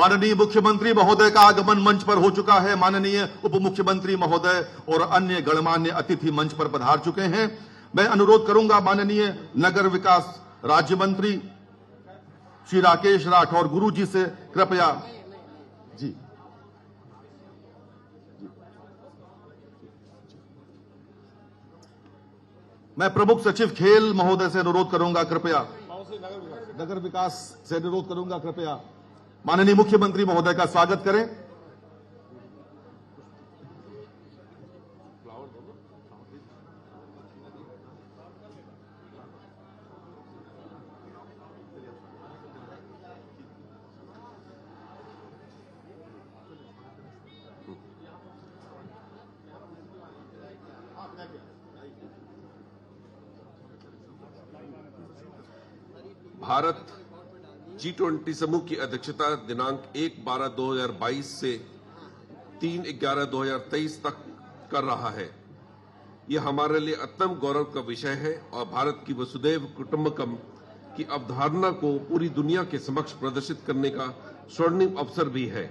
माननीय मुख्यमंत्री महोदय का आगमन मंच पर हो चुका है। माननीय उप मुख्यमंत्री महोदय और अन्य गणमान्य अतिथि मंच पर पधार चुके हैं। मैं अनुरोध करूंगा माननीय नगर विकास राज्य मंत्री श्री राकेश राठौर गुरु जी से कृपया जी मैं प्रमुख सचिव खेल महोदय से अनुरोध करूंगा कृपया नगर विकास से अनुरोध करूंगा कृपया माननीय मुख्यमंत्री महोदय का स्वागत करें। भारत G20 समूह की अध्यक्षता दिनांक 1/12/2022 से 3/11/2023 तक कर रहा है। यह हमारे लिए अत्यंत गौरव का विषय है और भारत की वसुधैव कुटुंबकम की अवधारणा को पूरी दुनिया के समक्ष प्रदर्शित करने का स्वर्णिम अवसर भी है।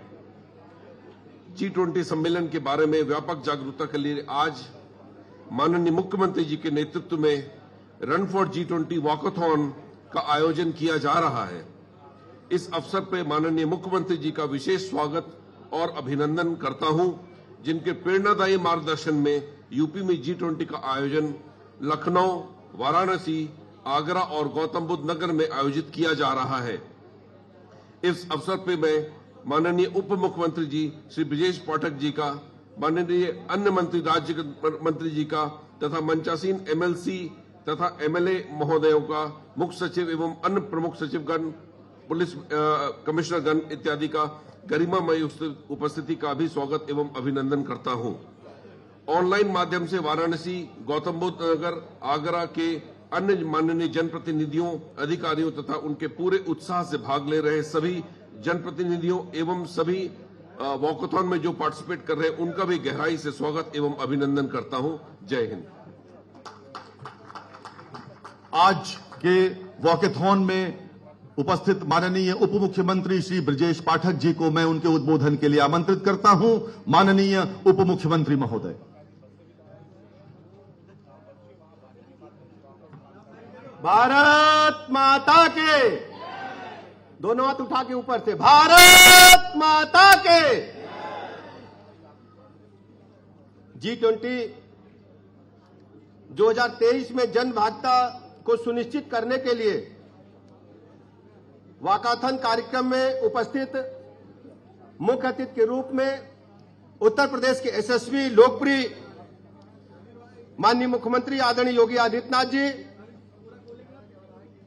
G20 सम्मेलन के बारे में व्यापक जागरूकता के लिए आज माननीय मुख्यमंत्री जी के नेतृत्व में रन फॉर G20 वॉकथॉन का आयोजन किया जा रहा है। इस अवसर पर माननीय मुख्यमंत्री जी का विशेष स्वागत और अभिनंदन करता हूं, जिनके प्रेरणादायी मार्गदर्शन में यूपी में G20 का आयोजन लखनऊ, वाराणसी, आगरा और गौतम बुद्ध नगर में आयोजित किया जा रहा है। इस अवसर पर मैं माननीय उप मुख्यमंत्री जी श्री ब्रजेश पाठक जी का, माननीय अन्य मंत्री राज्य मंत्री जी का तथा मंचासीन MLC तथा MLA महोदयों का, मुख्य सचिव एवं अन्य प्रमुख सचिवगण, पुलिस कमिश्नरगण इत्यादि का गरिमामय उपस्थिति का भी स्वागत एवं अभिनंदन करता हूं। ऑनलाइन माध्यम से वाराणसी, गौतम बुद्ध नगर, आगरा के अन्य माननीय जनप्रतिनिधियों, अधिकारियों तथा उनके पूरे उत्साह से भाग ले रहे सभी जनप्रतिनिधियों एवं सभी वॉकथॉन में जो पार्टिसिपेट कर रहे हैं उनका भी गहराई से स्वागत एवं अभिनंदन करता हूं। जय हिंद। आज के वॉकेथॉन में उपस्थित माननीय उप मुख्यमंत्री श्री ब्रजेश पाठक जी को मैं उनके उद्बोधन के लिए आमंत्रित करता हूं। माननीय उप मुख्यमंत्री महोदय। भारत माता के, दोनों हाथ उठा के ऊपर से, भारत माता के। G20 2023 में जन भागीदारिता को सुनिश्चित करने के लिए वाकाथन कार्यक्रम में उपस्थित मुख्य अतिथि के रूप में उत्तर प्रदेश के यशस्वी लोकप्रिय माननीय मुख्यमंत्री आदरणीय योगी आदित्यनाथ जी,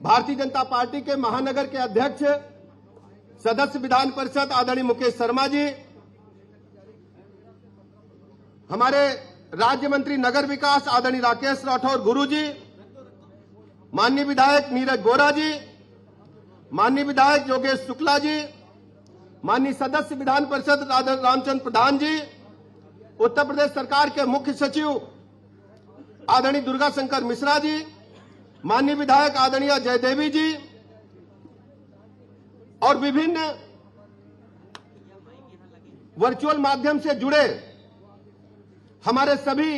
भारतीय जनता पार्टी के महानगर के अध्यक्ष सदस्य विधान परिषद आदरणीय मुकेश शर्मा जी, हमारे राज्य मंत्री नगर विकास आदरणीय राकेश राठौर गुरु जी, माननीय विधायक नीरज बोरा जी, माननीय विधायक योगेश शुक्ला जी, माननीय सदस्य विधान परिषद रामचंद्र प्रधान जी, उत्तर प्रदेश सरकार के मुख्य सचिव आदरणीय दुर्गा शंकर मिश्रा जी, माननीय विधायक आदरणीय जयदेवी जी और विभिन्न वर्चुअल माध्यम से जुड़े हमारे सभी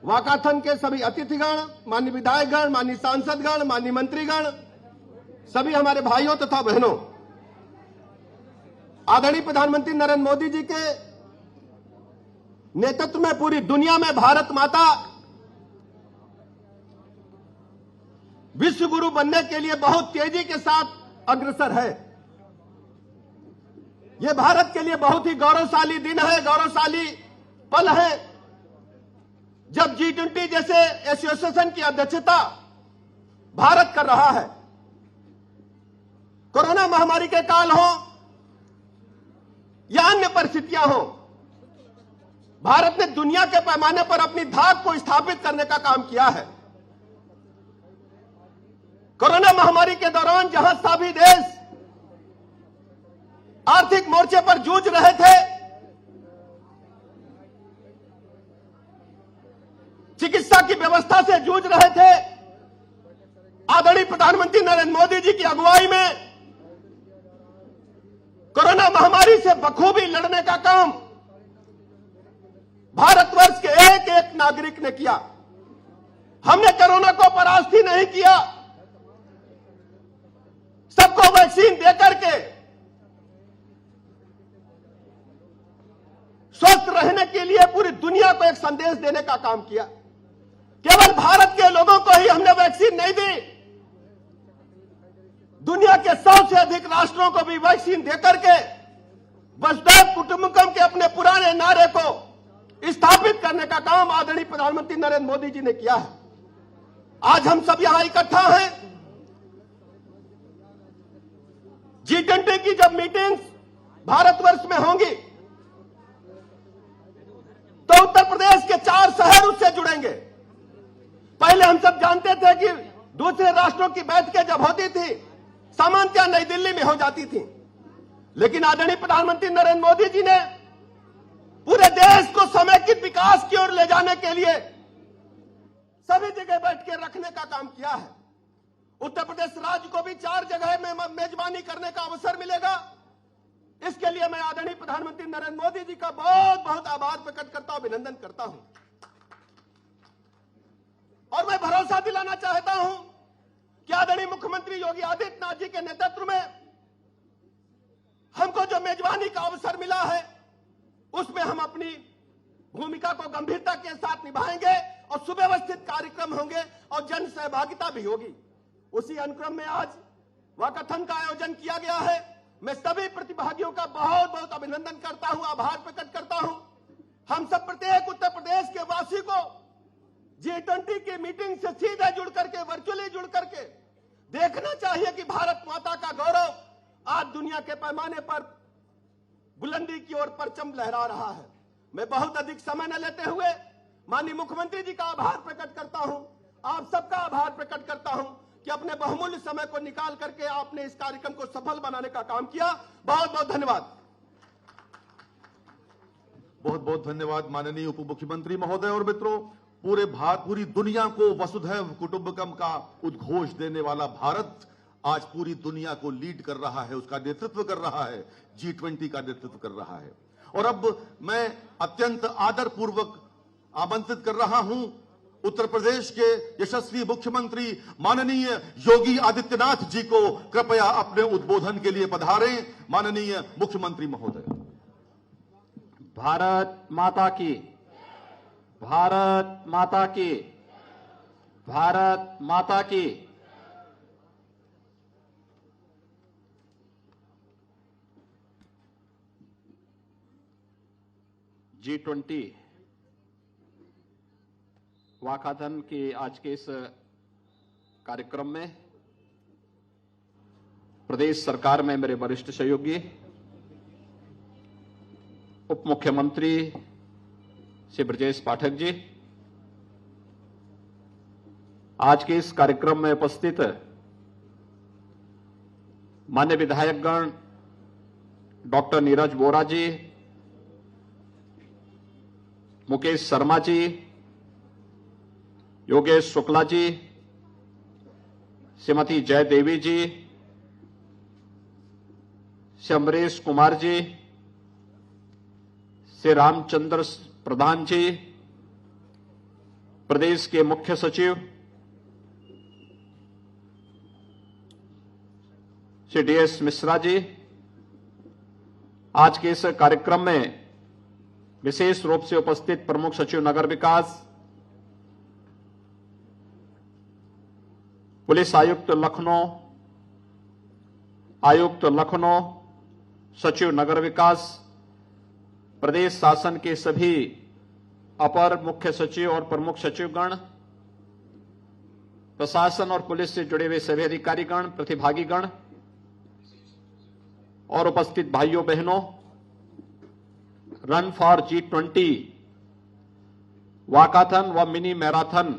वाकाथन के सभी अतिथिगण, माननीय विधायकगण, माननीय सांसदगण, माननीय मंत्रीगण, सभी हमारे भाइयों तथा बहनों, आदरणीय प्रधानमंत्री नरेंद्र मोदी जी के नेतृत्व में पूरी दुनिया में भारत माता विश्व गुरु बनने के लिए बहुत तेजी के साथ अग्रसर है। यह भारत के लिए बहुत ही गौरवशाली दिन है, गौरवशाली पल है, जब G20 जैसे एसोसिएशन की अध्यक्षता भारत कर रहा है। कोरोना महामारी के काल हो या अन्य परिस्थितियां हो, भारत ने दुनिया के पैमाने पर अपनी धाक को स्थापित करने का काम किया है। कोरोना महामारी के दौरान जहां सभी देश आर्थिक मोर्चे पर जूझ रहे थे, चिकित्सा की व्यवस्था से जूझ रहे थे, आदरणीय प्रधानमंत्री नरेंद्र मोदी जी की अगुवाई में कोरोना महामारी से बखूबी लड़ने का काम भारतवर्ष के एक एक नागरिक ने किया। हमने कोरोना को परास्त ही नहीं किया, सबको वैक्सीन देकर के स्वस्थ रहने के लिए पूरी दुनिया को एक संदेश देने का काम किया। केवल भारत के लोगों को ही हमने वैक्सीन नहीं दी, दुनिया के 100 से अधिक राष्ट्रों को भी वैक्सीन देकर के वसुधैव कुटुंबकम के अपने पुराने नारे को स्थापित करने का काम आदरणीय प्रधानमंत्री नरेंद्र मोदी जी ने किया है। आज हम सब यहां इकट्ठा हैं। G20 की जब मीटिंग्स भारतवर्ष में होंगी तो उत्तर प्रदेश के 4 शहर उससे जुड़ेंगे। पहले हम सब जानते थे कि दूसरे राष्ट्रों की बैठकें जब होती थी सामान्यतः नई दिल्ली में हो जाती थी, लेकिन आदरणीय प्रधानमंत्री नरेंद्र मोदी जी ने पूरे देश को समेकित विकास की ओर ले जाने के लिए सभी जगह बैठ के रखने का काम किया है। उत्तर प्रदेश राज्य को भी 4 जगह में मेजबानी करने का अवसर मिलेगा। इसके लिए मैं आदरणीय प्रधानमंत्री नरेंद्र मोदी जी का बहुत बहुत आभार प्रकट करता हूं, अभिनंदन करता हूं। और मैं भरोसा दिलाना चाहता हूं कि आदरणीय मुख्यमंत्री योगी आदित्यनाथ जी के नेतृत्व में हमको जो मेजबानी का अवसर मिला है उसमें हम अपनी भूमिका को गंभीरता के साथ निभाएंगे और सुव्यवस्थित कार्यक्रम होंगे और जन सहभागिता भी होगी। उसी अनुक्रम में आज वाकाथन का आयोजन किया गया है। मैं सभी प्रतिभागियों का बहुत बहुत अभिनंदन करता हूं, आभार प्रकट करता हूं। हम सब प्रत्येक उत्तर प्रदेश के वासी को G20 की मीटिंग से सीधे जुड़ करके, वर्चुअली जुड़ करके देखना चाहिए कि भारत माता का गौरव आज दुनिया के पैमाने पर बुलंदी की ओर परचम लहरा रहा है। मैं बहुत अधिक समय न लेते हुए माननीय मुख्यमंत्री जी का आभार प्रकट करता हूं, आप सबका आभार प्रकट करता हूं कि अपने बहुमूल्य समय को निकाल करके आपने इस कार्यक्रम को सफल बनाने का काम किया। बहुत बहुत धन्यवाद। बहुत बहुत धन्यवाद माननीय उप मुख्यमंत्री महोदय। और मित्रों, पूरी दुनिया को वसुधैव कुटुंबकम का उद्घोष देने वाला भारत आज पूरी दुनिया को लीड कर रहा है, उसका नेतृत्व कर रहा है, G20 का नेतृत्व कर रहा है। और अब मैं अत्यंत आदरपूर्वक आमंत्रित कर रहा हूं उत्तर प्रदेश के यशस्वी मुख्यमंत्री माननीय योगी आदित्यनाथ जी को, कृपया अपने उद्बोधन के लिए पधारें। माननीय मुख्यमंत्री महोदय। भारत माता की, भारत माता की, भारत माता की। G20 वाकाथन के आज के इस कार्यक्रम में प्रदेश सरकार में मेरे वरिष्ठ सहयोगी उप मुख्यमंत्री श्री ब्रजेश पाठक जी, आज के इस कार्यक्रम में उपस्थित मान्य विधायकगण डॉक्टर नीरज बोरा जी, मुकेश शर्मा जी, योगेश शुक्ला जी, श्रीमती जय देवी जी, श्री अमरीश कुमार जी, श्री रामचंद्र प्रधान जी, प्रदेश के मुख्य सचिव श्री DS मिश्रा जी, आज के इस कार्यक्रम में विशेष रूप से उपस्थित प्रमुख सचिव नगर विकास, पुलिस आयुक्त लखनऊ, सचिव नगर विकास, प्रदेश शासन के सभी अपर मुख्य सचिव और प्रमुख सचिवगण, प्रशासन और पुलिस से जुड़े हुए सभी अधिकारीगण, प्रतिभागीगण और उपस्थित भाइयों बहनों, रन फॉर G20 वाकाथन व मिनी मैराथन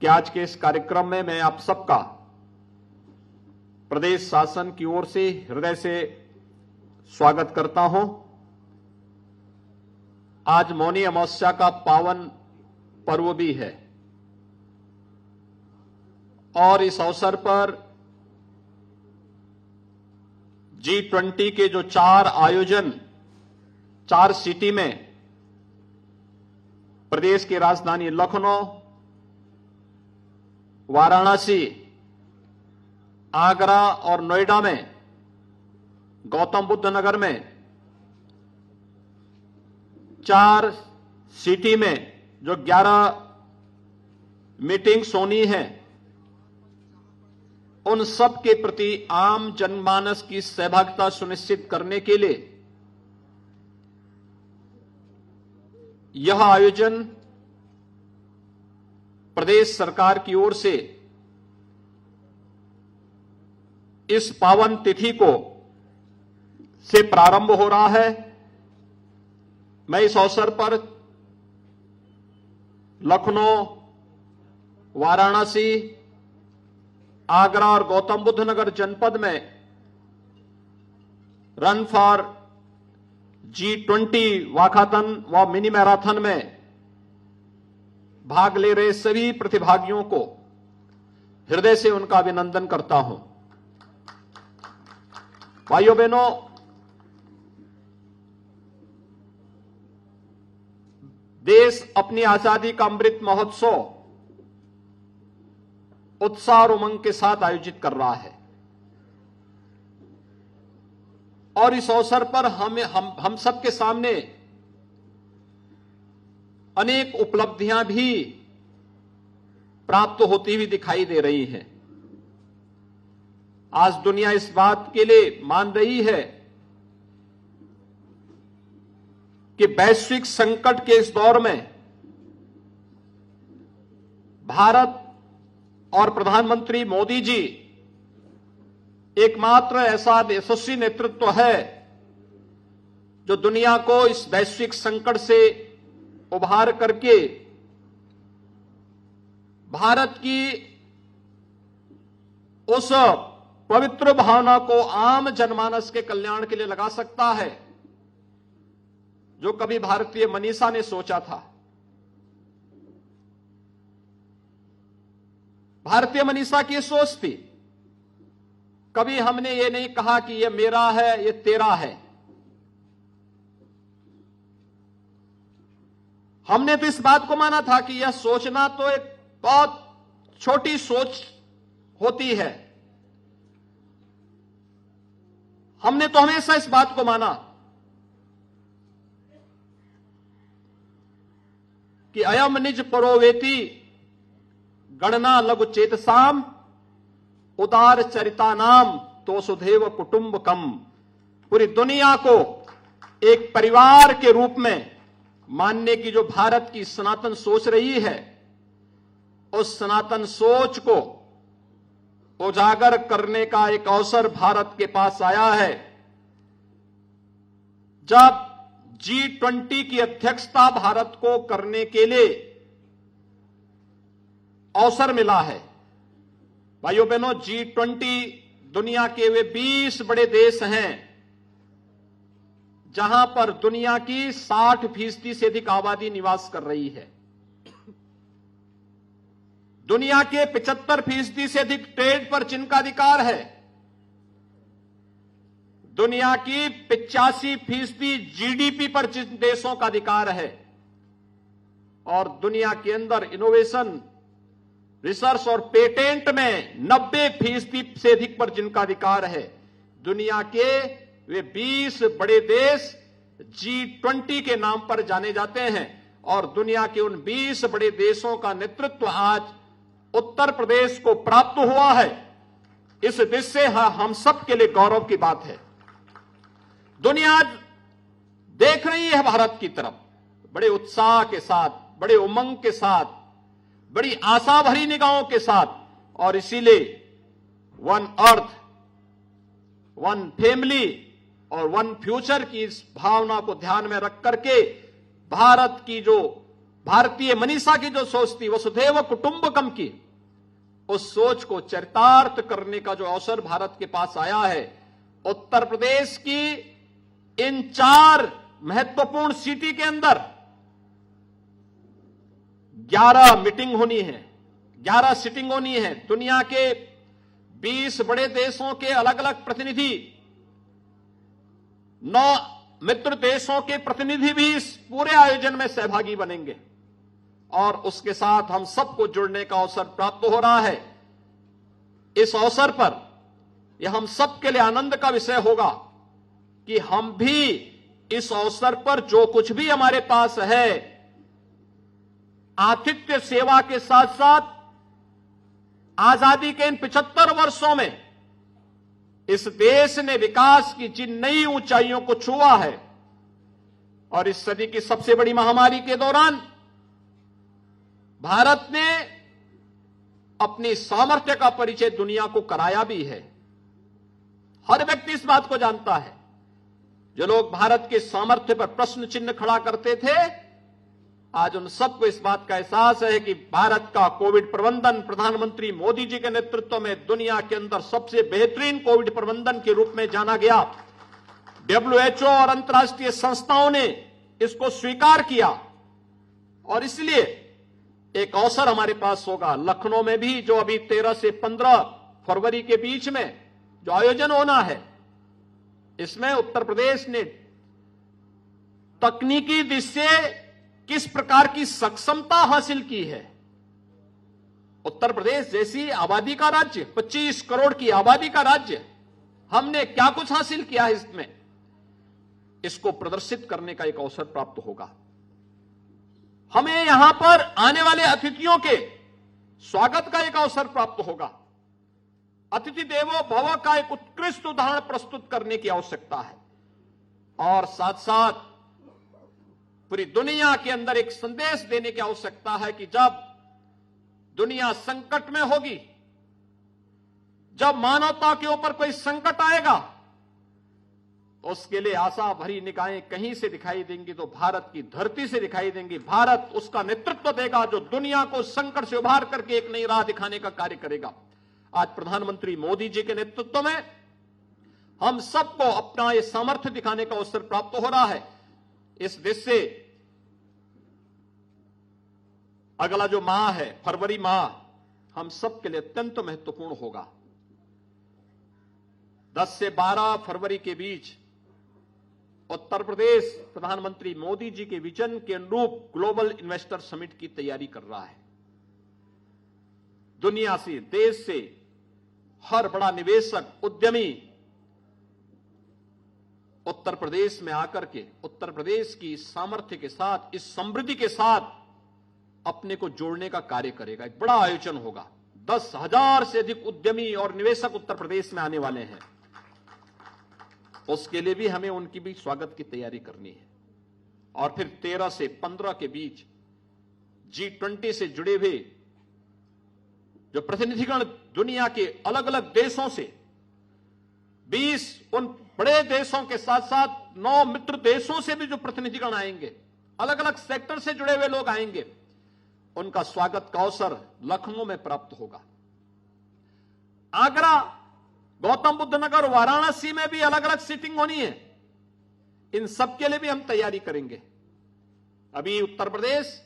कि आज के इस कार्यक्रम में मैं आप सबका प्रदेश शासन की ओर से हृदय से स्वागत करता हूं। आज मौनी अमावस्या का पावन पर्व भी है और इस अवसर पर G20 के जो 4 आयोजन 4 सिटी में, प्रदेश की राजधानी लखनऊ, वाराणसी, आगरा और नोएडा में, गौतम बुद्ध नगर में, 4 सिटी में जो 11 मीटिंग्स होनी है, उन सब के प्रति आम जनमानस की सहभागिता सुनिश्चित करने के लिए यह आयोजन प्रदेश सरकार की ओर से इस पावन तिथि को से प्रारंभ हो रहा है। मैं इस अवसर पर लखनऊ, वाराणसी, आगरा और गौतम बुद्ध नगर जनपद में रन फॉर G20 वाकाथन व मिनी मैराथन में भाग ले रहे सभी प्रतिभागियों को हृदय से उनका अभिनंदन करता हूं। भाइयों बहनों, देश अपनी आजादी का अमृत महोत्सव उत्साह और उमंग के साथ आयोजित कर रहा है और इस अवसर पर हम सबके सामने अनेक उपलब्धियां भी प्राप्त होती हुई दिखाई दे रही हैं। आज दुनिया इस बात के लिए मान रही है कि वैश्विक संकट के इस दौर में भारत और प्रधानमंत्री मोदी जी एकमात्र ऐसा यशस्वी नेतृत्व है जो दुनिया को इस वैश्विक संकट से उभार करके भारत की उस पवित्र भावना को आम जनमानस के कल्याण के लिए लगा सकता है जो कभी भारतीय मनीषा ने सोचा था। भारतीय मनीषा की सोच थी, कभी हमने ये नहीं कहा कि ये मेरा है, ये तेरा है। हमने तो इस बात को माना था कि यह सोचना तो एक बहुत छोटी सोच होती है। हमने तो हमेशा इस बात को माना कि अयम निज परोवेति गणना लघु चेतसाम उदार चरिता नाम तो सुधेव कुटुंबकम। पूरी दुनिया को एक परिवार के रूप में मानने की जो भारत की सनातन सोच रही है, उस सनातन सोच को उजागर करने का एक अवसर भारत के पास आया है। जब G20 की अध्यक्षता भारत को करने के लिए अवसर मिला है। भाइयों बहनों, G20 दुनिया के वे 20 बड़े देश हैं जहां पर दुनिया की 60% से अधिक आबादी निवास कर रही है। दुनिया के 75% से अधिक ट्रेड पर जिनका अधिकार है। दुनिया की 85% जीडीपी पर जिन देशों का अधिकार है और दुनिया के अंदर इनोवेशन, रिसर्च और पेटेंट में 90% से अधिक पर जिनका अधिकार है। दुनिया के वे 20 बड़े देश G20 के नाम पर जाने जाते हैं और दुनिया के उन 20 बड़े देशों का नेतृत्व आज उत्तर प्रदेश को प्राप्त हुआ है। इस दृश्य से हम सब के लिए गौरव की बात है। दुनिया आज देख रही है भारत की तरफ बड़े उत्साह के साथ, बड़े उमंग के साथ, बड़ी आशा भरी निगाहों के साथ, और इसीलिए वन अर्थ, वन फैमिली और वन फ्यूचर की इस भावना को ध्यान में रख करके भारत की जो भारतीय मनीषा की जो सोच थी, वसुधैव कुटुंबकम की, उस सोच को चरितार्थ करने का जो अवसर भारत के पास आया है। उत्तर प्रदेश की इन 4 महत्वपूर्ण सिटी के अंदर 11 मीटिंग होनी है, 11 सिटिंग होनी है। दुनिया के 20 बड़े देशों के अलग अलग प्रतिनिधि 9 मित्र देशों के प्रतिनिधि भी इस पूरे आयोजन में सहभागी बनेंगे और उसके साथ हम सबको जुड़ने का अवसर प्राप्त हो रहा है। इस अवसर पर यह हम सबके लिए आनंद का विषय होगा कि हम भी इस अवसर पर जो कुछ भी हमारे पास है, आतिथ्य सेवा के साथ साथ आजादी के इन 75 वर्षों में इस देश ने विकास की जिन नई ऊंचाइयों को छुआ है और इस सदी की सबसे बड़ी महामारी के दौरान भारत ने अपनी सामर्थ्य का परिचय दुनिया को कराया भी है। हर व्यक्ति इस बात को जानता है। जो लोग भारत के सामर्थ्य पर प्रश्न चिन्ह खड़ा करते थे, आज उन सबको इस बात का एहसास है कि भारत का कोविड प्रबंधन प्रधानमंत्री मोदी जी के नेतृत्व में दुनिया के अंदर सबसे बेहतरीन कोविड प्रबंधन के रूप में जाना गया। WHO और अंतर्राष्ट्रीय संस्थाओं ने इसको स्वीकार किया और इसलिए एक अवसर हमारे पास होगा। लखनऊ में भी जो अभी 13 से 15 फरवरी के बीच में जो आयोजन होना है, इसमें उत्तर प्रदेश ने तकनीकी दृष्टि से किस प्रकार की सक्षमता हासिल की है। उत्तर प्रदेश जैसी आबादी का राज्य, 25 करोड़ की आबादी का राज्य, हमने क्या कुछ हासिल किया है इसमें, इसको प्रदर्शित करने का एक अवसर प्राप्त होगा। हमें यहां पर आने वाले अतिथियों के स्वागत का एक अवसर प्राप्त होगा। अतिथि देवो भव का एक उत्कृष्ट उदाहरण प्रस्तुत करने की आवश्यकता है और साथ साथ पूरी दुनिया के अंदर एक संदेश देने की आवश्यकता है कि जब दुनिया संकट में होगी, जब मानवता के ऊपर कोई संकट आएगा, तो उसके लिए आशा भरी निगाहें कहीं से दिखाई देंगी तो भारत की धरती से दिखाई देंगी। भारत उसका नेतृत्व देगा जो दुनिया को संकट से उभार करके एक नई राह दिखाने का कार्य करेगा। आज प्रधानमंत्री मोदी जी के नेतृत्व में हम सबको अपना ये सामर्थ्य दिखाने का अवसर प्राप्त हो रहा है। इस देश से अगला जो माह है, फरवरी माह, हम सबके लिए अत्यंत महत्वपूर्ण होगा। 10 से 12 फरवरी के बीच उत्तर प्रदेश प्रधानमंत्री मोदी जी के विजन के अनुरूप ग्लोबल इन्वेस्टर समिट की तैयारी कर रहा है। दुनिया से, देश से हर बड़ा निवेशक, उद्यमी उत्तर प्रदेश में आकर के उत्तर प्रदेश की सामर्थ्य के साथ, इस समृद्धि के साथ अपने को जोड़ने का कार्य करेगा। एक बड़ा आयोजन होगा। 10,000 से अधिक उद्यमी और निवेशक उत्तर प्रदेश में आने वाले हैं। उसके लिए भी हमें उनकी भी स्वागत की तैयारी करनी है। और फिर 13 से 15 के बीच G20 से जुड़े हुए जो प्रतिनिधिगण दुनिया के अलग अलग देशों से 20 उन बड़े देशों के साथ साथ 9 मित्र देशों से भी जो प्रतिनिधिगण आएंगे, अलग अलग सेक्टर से जुड़े हुए लोग आएंगे, उनका स्वागत का अवसर लखनऊ में प्राप्त होगा। आगरा, गौतम बुद्ध नगर, वाराणसी में भी अलग अलग सीटिंग होनी है। इन सब के लिए भी हम तैयारी करेंगे। अभी उत्तर प्रदेश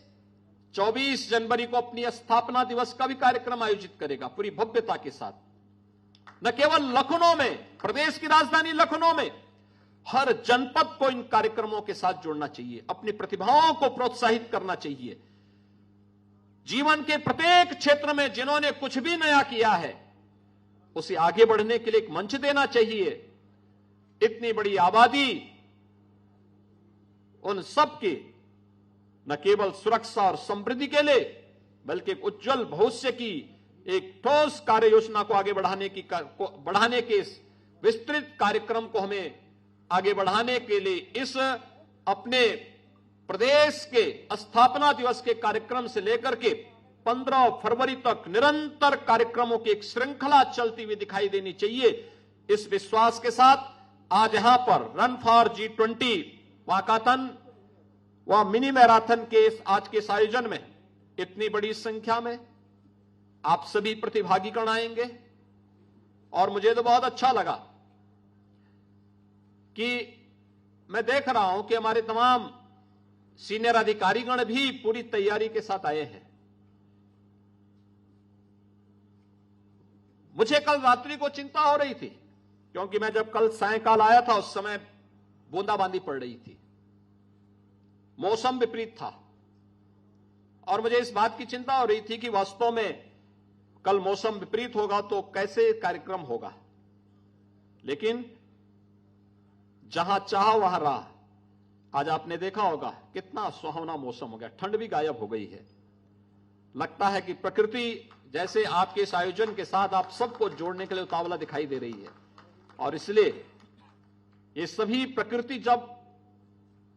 24 जनवरी को अपनी स्थापना दिवस का भी कार्यक्रम आयोजित करेगा पूरी भव्यता के साथ। न केवल लखनऊ में, प्रदेश की राजधानी लखनऊ में हर जनपद को इन कार्यक्रमों के साथ जोड़ना चाहिए, अपनी प्रतिभाओं को प्रोत्साहित करना चाहिए। जीवन के प्रत्येक क्षेत्र में जिन्होंने कुछ भी नया किया है, उसे आगे बढ़ने के लिए एक मंच देना चाहिए। इतनी बड़ी आबादी, उन सब की न केवल सुरक्षा और समृद्धि के लिए, बल्कि एक उज्जवल भविष्य की एक ठोस कार्य योजना को आगे बढ़ाने के इस विस्तृत कार्यक्रम को हमें आगे बढ़ाने के लिए इस अपने प्रदेश के स्थापना दिवस के कार्यक्रम से लेकर के 15 फरवरी तक निरंतर कार्यक्रमों की एक श्रृंखला चलती हुई दिखाई देनी चाहिए। इस विश्वास के साथ आज यहां पर रन फॉर G20 वाकाथन व मिनी मैराथन के आज के इस आयोजन में इतनी बड़ी संख्या में आप सभी प्रतिभागीगण आएंगे और मुझे तो बहुत अच्छा लगा कि मैं देख रहा हूं कि हमारे तमाम सीनियर अधिकारीगण भी पूरी तैयारी के साथ आए हैं। मुझे कल रात्रि को चिंता हो रही थी, क्योंकि मैं जब कल सायंकाल आया था उस समय बूंदाबांदी पड़ रही थी, मौसम विपरीत था और मुझे इस बात की चिंता हो रही थी कि वास्तव में कल मौसम विपरीत होगा तो कैसे कार्यक्रम होगा। लेकिन जहां चाह वहां राह। आज आपने देखा होगा कितना सुहावना मौसम हो गया, ठंड भी गायब हो गई है। लगता है कि प्रकृति जैसे आपके इस आयोजन के साथ आप सबको जोड़ने के लिए उतावला दिखाई दे रही है और इसलिए ये सभी प्रकृति जब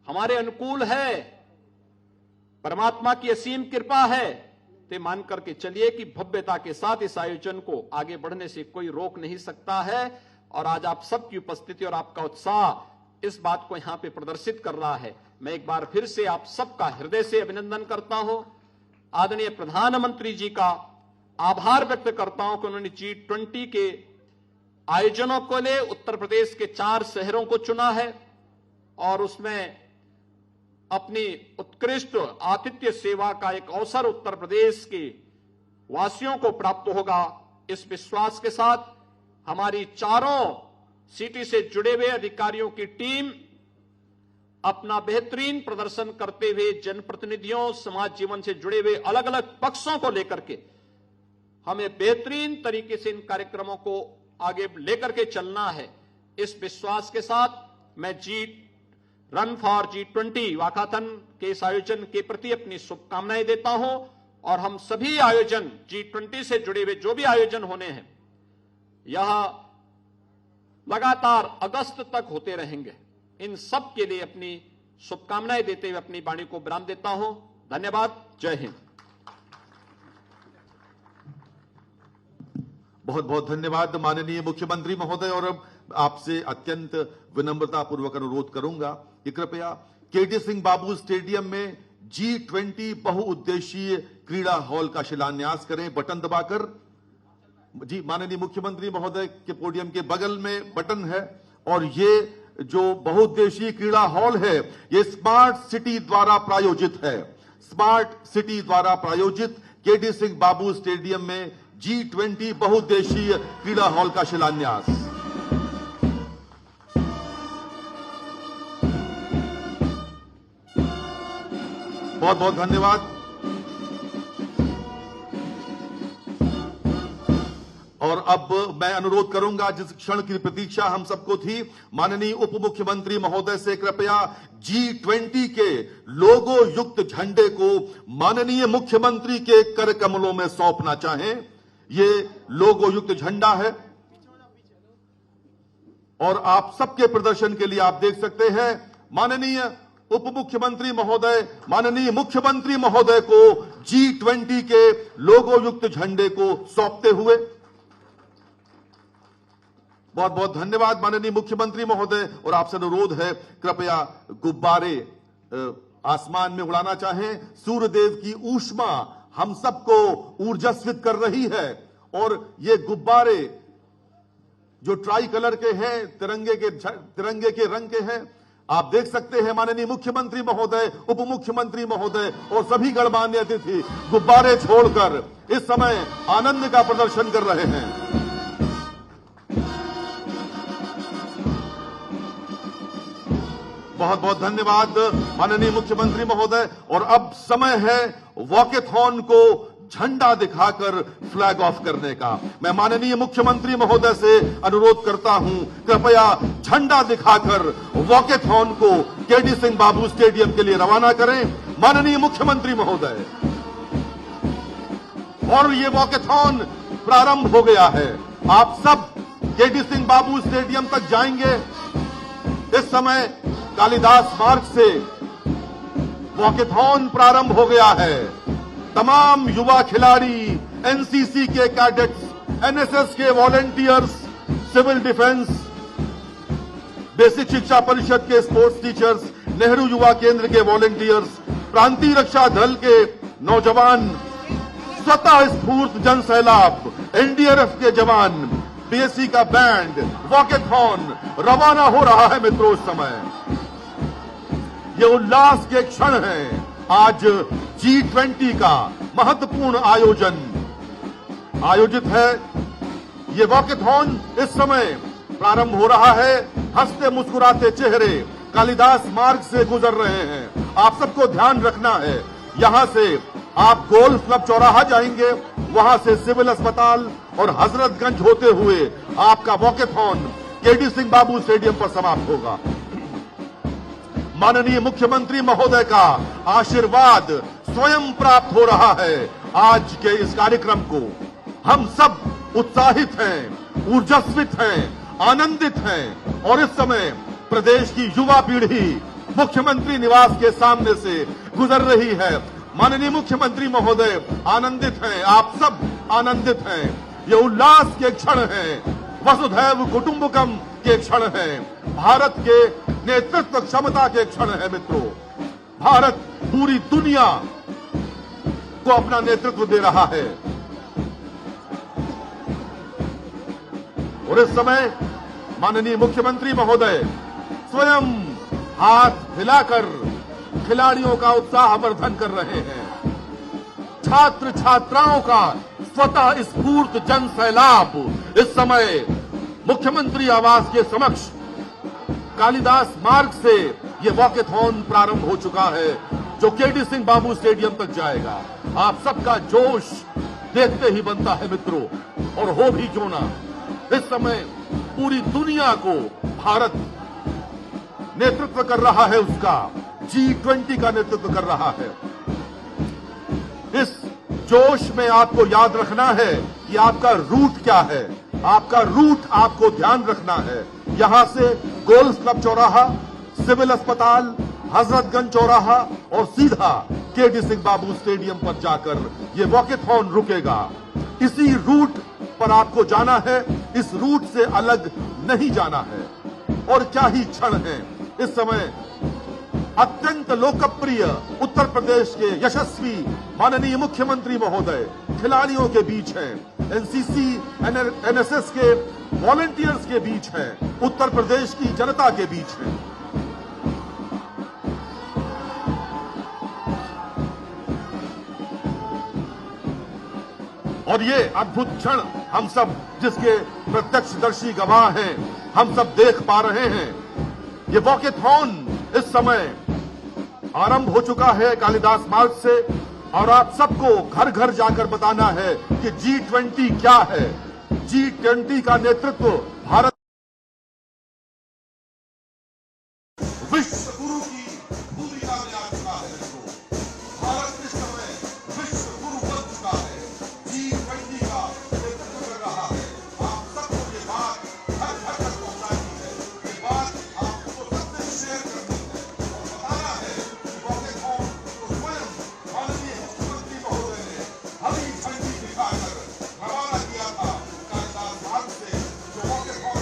हमारे अनुकूल है, परमात्मा की असीम कृपा है, तो मान करके चलिए कि भव्यता के साथ इस आयोजन को आगे बढ़ने से कोई रोक नहीं सकता है। और आज आप सबकी उपस्थिति और आपका उत्साह इस बात को यहां पे प्रदर्शित कर रहा है। मैं एक बार फिर से आप सबका हृदय से अभिनंदन करता हूं, आदरणीय प्रधानमंत्री जी का आभार व्यक्त करता हूं कि उन्होंने G20 के आयोजनों को लिए उत्तर प्रदेश के 4 शहरों को चुना है और उसमें अपनी उत्कृष्ट आतिथ्य सेवा का एक अवसर उत्तर प्रदेश के वासियों को प्राप्त होगा। इस विश्वास के साथ हमारी चारों सिटी से जुड़े हुए अधिकारियों की टीम अपना बेहतरीन प्रदर्शन करते हुए जनप्रतिनिधियों, समाज जीवन से जुड़े हुए अलग अलग पक्षों को लेकर के हमें बेहतरीन तरीके से इन कार्यक्रमों को आगे लेकर के चलना है। इस विश्वास के साथ मैं रन फॉर G20 वाकाथन के इस आयोजन के प्रति अपनी शुभकामनाएं देता हूं और हम सभी आयोजन G20 से जुड़े हुए जो भी आयोजन होने हैं यह लगातार अगस्त तक होते रहेंगे। इन सब के लिए अपनी शुभकामनाएं देते हुए अपनी वाणी को विराम देता हूं। धन्यवाद। जय हिंद। बहुत बहुत धन्यवाद माननीय मुख्यमंत्री महोदय। और अब आपसे अत्यंत विनम्रता पूर्वक अनुरोध करूंगा कि कृपया केडी सिंह बाबू स्टेडियम में G20 बहुउद्देशीय क्रीड़ा हॉल का शिलान्यास करें बटन दबाकर। जी, माननीय मुख्यमंत्री महोदय के पोडियम के बगल में बटन है और ये जो बहुउद्देशीय क्रीड़ा हॉल है ये स्मार्ट सिटी द्वारा प्रायोजित है। स्मार्ट सिटी द्वारा प्रायोजित केडी सिंह बाबू स्टेडियम में G20 बहुउद्देशीय क्रीड़ा हॉल का शिलान्यास। बहुत बहुत धन्यवाद। और अब मैं अनुरोध करूंगा, जिस क्षण की प्रतीक्षा हम सबको थी, माननीय उप मुख्यमंत्री महोदय से कृपया G20 के लोगो युक्त झंडे को माननीय मुख्यमंत्री के कर कमलों में सौंपना चाहें। ये लोगो युक्त झंडा है और आप सबके प्रदर्शन के लिए आप देख सकते हैं माननीय उप मुख्यमंत्री महोदय को G20 के लोगो युक्त झंडे को सौंपते हुए। बहुत बहुत धन्यवाद माननीय मुख्यमंत्री महोदय। और आपसे अनुरोध है कृपया गुब्बारे आसमान में उड़ाना चाहें। सूर्यदेव की ऊष्मा हम सबको ऊर्जास्वित कर रही है और ये गुब्बारे जो ट्राई कलर के हैं, तिरंगे के रंग के हैं, आप देख सकते हैं माननीय मुख्यमंत्री महोदय, उप मुख्यमंत्री महोदय और सभी गणमान्य अतिथि गुब्बारे छोड़कर इस समय आनंद का प्रदर्शन कर रहे हैं। बहुत बहुत धन्यवाद माननीय मुख्यमंत्री महोदय। और अब समय है वॉकेथॉन को झंडा दिखाकर फ्लैग ऑफ करने का। मैं माननीय मुख्यमंत्री महोदय से अनुरोध करता हूं, कृपया झंडा दिखाकर वॉकेथॉन को केडी सिंह बाबू स्टेडियम के लिए रवाना करें। माननीय मुख्यमंत्री महोदय, और ये वॉकेथॉन प्रारंभ हो गया है। आप सब केडी सिंह बाबू स्टेडियम तक जाएंगे। इस समय कालिदास मार्ग से वॉकेथॉन प्रारंभ हो गया है। तमाम युवा खिलाड़ी, एनसीसी के कैडेट्स, एनएसएस के वॉलंटियर्स, सिविल डिफेंस, बेसिक शिक्षा परिषद के स्पोर्ट्स टीचर्स, नेहरू युवा केंद्र के वॉलंटियर्स, प्रांतीय रक्षा दल के नौजवान, स्वतः स्फूर्त जन सैलाब, एनडीआरएफ के जवान, बीएससी का बैंड, वॉकेथॉन रवाना हो रहा है। मित्रों, इस समय ये उल्लास के क्षण हैं। आज G20 का महत्वपूर्ण आयोजन आयोजित है। ये वॉकेथॉन इस समय प्रारंभ हो रहा है। हंसते मुस्कुराते चेहरे, कालिदास मार्ग से गुजर रहे हैं। आप सबको ध्यान रखना है, यहां से आप गोल्फ क्लब चौराहा जाएंगे, वहां से सिविल अस्पताल और हजरतगंज होते हुए आपका वॉकेथॉन केडी सिंह बाबू स्टेडियम पर समाप्त होगा। माननीय मुख्यमंत्री महोदय का आशीर्वाद स्वयं प्राप्त हो रहा है। आज के इस कार्यक्रम को हम सब उत्साहित हैं, ऊर्जास्वित हैं, आनंदित हैं और इस समय प्रदेश की युवा पीढ़ी मुख्यमंत्री निवास के सामने से गुजर रही है। माननीय मुख्यमंत्री महोदय आनंदित हैं, आप सब आनंदित हैं। ये उल्लास के क्षण हैं, वसुधैव कुटुंबकम के क्षण हैं, भारत के नेतृत्व क्षमता के क्षण है। मित्रों, भारत पूरी दुनिया को अपना नेतृत्व दे रहा है और इस समय माननीय मुख्यमंत्री महोदय स्वयं हाथ हिलाकर खिलाड़ियों का उत्साहवर्धन कर रहे हैं। छात्र छात्राओं का स्वतः स्फूर्त जन सैलाब इस समय मुख्यमंत्री आवास के समक्ष कालिदास मार्ग से ये वॉकेथॉन प्रारंभ हो चुका है, जो केडी सिंह बाबू स्टेडियम तक जाएगा। आप सबका जोश देखते ही बनता है मित्रों, और हो भी क्यों ना, इस समय पूरी दुनिया को भारत नेतृत्व कर रहा है, उसका G20 का नेतृत्व कर रहा है। इस जोश में आपको याद रखना है कि आपका रूट क्या है। आपका रूट आपको ध्यान रखना है। यहां से गोल्फ क्लब चौराहा, सिविल अस्पताल, हजरतगंज चौराहा और सीधा केडी सिंह बाबू स्टेडियम पर जाकर ये वॉकेथॉन रुकेगा। इसी रूट पर आपको जाना है, इस रूट से अलग नहीं जाना है। और क्या ही क्षण है इस समय अत्यंत लोकप्रिय उत्तर प्रदेश के यशस्वी माननीय मुख्यमंत्री महोदय खिलाड़ियों के बीच हैं, एनसीसी एनएसएस के वॉलंटियर्स के बीच हैं, उत्तर प्रदेश की जनता के बीच हैं। और ये अद्भुत क्षण हम सब जिसके प्रत्यक्षदर्शी गवाह हैं, हम सब देख पा रहे हैं। ये वॉकेथॉन इस समय आरंभ हो चुका है कालिदास मार्ग से, और आप सबको घर घर जाकर बताना है कि G20 क्या है। G20 का नेतृत्व भारत विश्व गुरु की भूमिका में आ चुका है। भारत इस समय विश्व गुरु बन चुका है, G20 का नेतृत्व कर रहा है। आप सबको ये बात घर घर तक पहुंचानी है, ये बात आपको सबसे शेयर करनी है और बताना है कि वॉकेथॉन को स्वयं माननीय मुख्यमंत्री महोदय ने हरी झंडी दिखाकर रवाना किया था कालिदास मार्ग से, जो वॉकेथॉन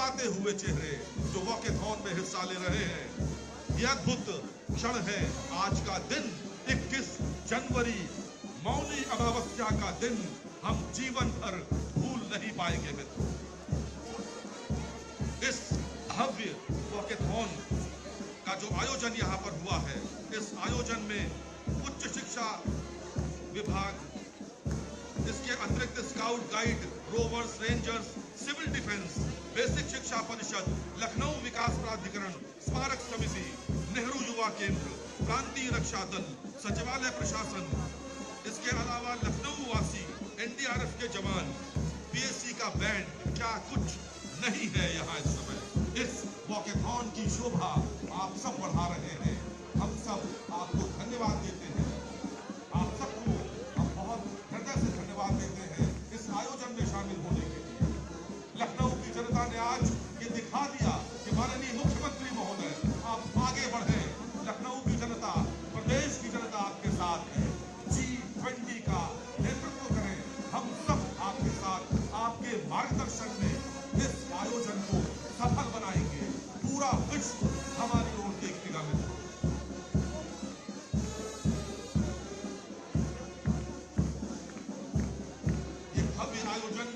मुस्कुराते हुए चेहरे जो वॉकेथॉन में हिस्सा ले रहे हैं। ये अद्भुत क्षण है आज का दिन, 21 जनवरी, मौनी अमावस्या का दिन हम जीवन भर भूल नहीं पाएंगे मित्रों। इस भव्य वॉकेथॉन का जो आयोजन यहाँ पर हुआ है, इस आयोजन में उच्च शिक्षा विभाग, इसके अतिरिक्त scout guide, rovers, rangers, civil defence, basic शिक्षा परिषद, लखनऊ विकास प्राधिकरण, स्मारक समिति, नेहरू युवा केंद्र, प्रांतीय रक्षा दल, सचिवालय प्रशासन, इसके अलावा लखनऊ वासी, एनडीआरएफ के जवान, पीएससी का बैंड, क्या कुछ नहीं है यहाँ इस समय। इस वॉकेथॉन की शोभा आप सब बढ़ा रहे हैं। हम सब आपको धन्यवाद देते हैं। आप सबको हम बहुत हृदय से धन्यवाद देते हैं इस आयोजन में शामिल होने के लिए। लखनऊ की जनता ने आज ये दिखा दिया कि माननीय मुख्यमंत्री महोदय आप आगे बढ़े। लखनऊ की जनता, प्रदेश की जनता आपके साथ है। G20 का नेतृत्व करें, हम सब आपके साथ, आपके मार्गदर्शन में इस आयोजन को सफल बनाएंगे। पूरा विश्व हमारी ओर देखेगा मित्रों। ये भव्य आयोजन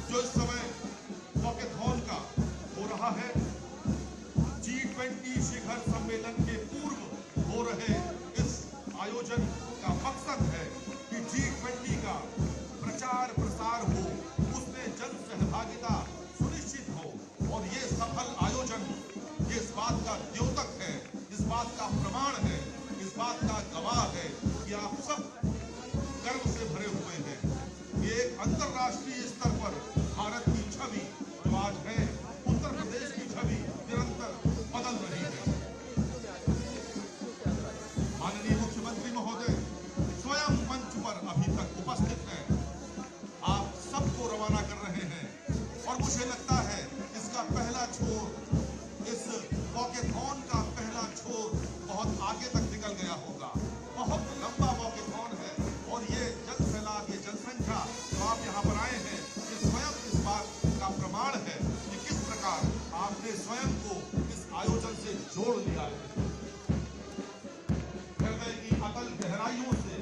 जो इस समय वॉकेथॉन का हो रहा है, G20 शिखर सम्मेलन के पूर्व हो रहे इस आयोजन का मकसद है कि G20 का प्रचार प्रसार हो, उसमें जन सहभागिता सुनिश्चित हो, और ये सफल आयोजन ये इस बात का द्योतक है, इस बात का प्रमाण है, इस बात का गवाह है कि आप सब गर्व से भरे हुए हैं। ये एक अंतर्राष्ट्रीय स्तर पर भारत की छवि जो आज है, उत्तर प्रदेश की छवि निरंतर बदल रही है। माननीय मुख्यमंत्री महोदय स्वयं मंच पर अभी तक उपस्थित हैं, आप सबको रवाना कर रहे हैं, और मुझे लगता है इसका पहला छोर, इस वॉकेथॉन का पहला छोर बहुत आगे तक निकल गया होगा। बहुत लंबा वॉकेथॉन है, और ये जन सैलाब, ये जनसंख्या जो आप यहाँ पर आए हैं, ये स्वयं इस बात का प्रमाण है कि किस प्रकार आपने स्वयं को इस आयोजन से जोड़ लिया है। हृदय की अतल गहराइयों से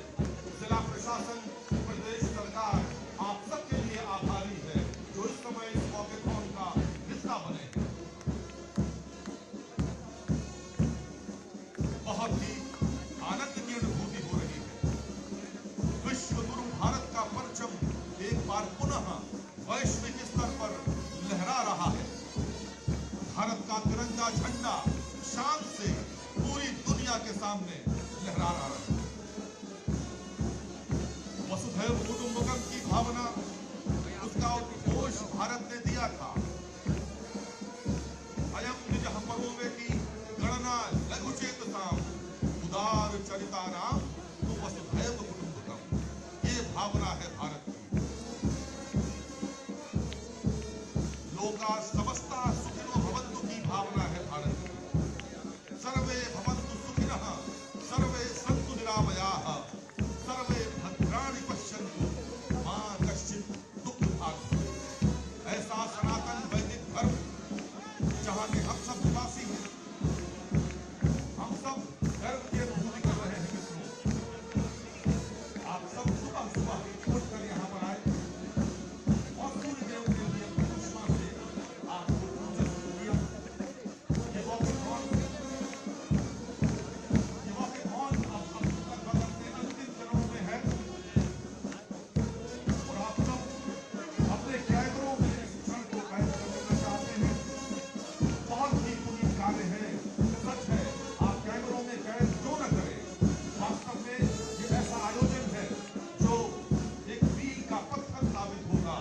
जिला प्रशासन, प्रदेश सरकार आप सबके लिए आभारी है जो इस समय इस वॉकेथॉन का हिस्सा बने हैं। बहुत ही आनंद की अनुभूति हो रही है। विश्व गुरु भारत का परचम एक बार पुनः वैश्विक स्तर पर लहरा रहा है। भारत का तिरंगा झंडा शान से पूरी दुनिया के सामने लहरा रहा है। वसुधैव कुटुंबकम की भावना, उसका उद्घोष भारत ने दिया था। अयम निजः परो वेति गणना लघु चेतसाम उदार चरितानाम तो वसुधैव कुटुंबकम। ये भावना है भारत की। लोका समस्ता सुखिनो भवन्तु की भावना है भारत की। सर्वे भवन्तु सुखिनः, सर्वे सन्तु निरामयाः, सर्वे भद्राणि पश्यन्तु मा कश्चित् दुःखभाग्। ऐसा सनातन वैदिक धर्म जहाँ के हम सब निवासी हैं, हम सब गर्व की अनुभूति कर रहे हैं मित्रों। आप सब सुबह सुबह उठकर यहाँ पर आए और सूर्य देव के लिए उष्मा से आपको पूजन किया। ये वॉकेथॉन अब लगभग अपने अंतिम चरणों में है, और आप सब अपने कैमरों में इस क्षण को कैद कर लेना चाहते हैं। बहुत ही पुनीत कार्य है, सच है, आप कैमरों में कैद क्यों न करें। वास्तव में ये ऐसा आयोजन है जो एक मील का पत्थर साबित होगा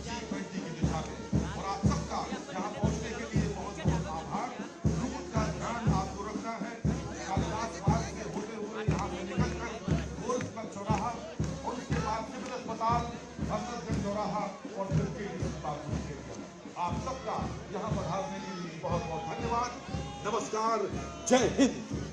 G20 की दिशा में। और आप सबका यहाँ पहुँचने के लिए बहुत बहुत आभार। रूट का ध्यान आपको रखना है। कालिदास मार्ग से होते हुए यहाँ से निकलकर गोरखपुर चौराहा, और उसके बाद सिविल अस्पताल, हजरतगंज चौराहा, और फिर केडी बापू स्टेडियम। आप सबका यहाँ पधारने के लिए बहुत बहुत धन्यवाद। नमस्कार, जय हिंद।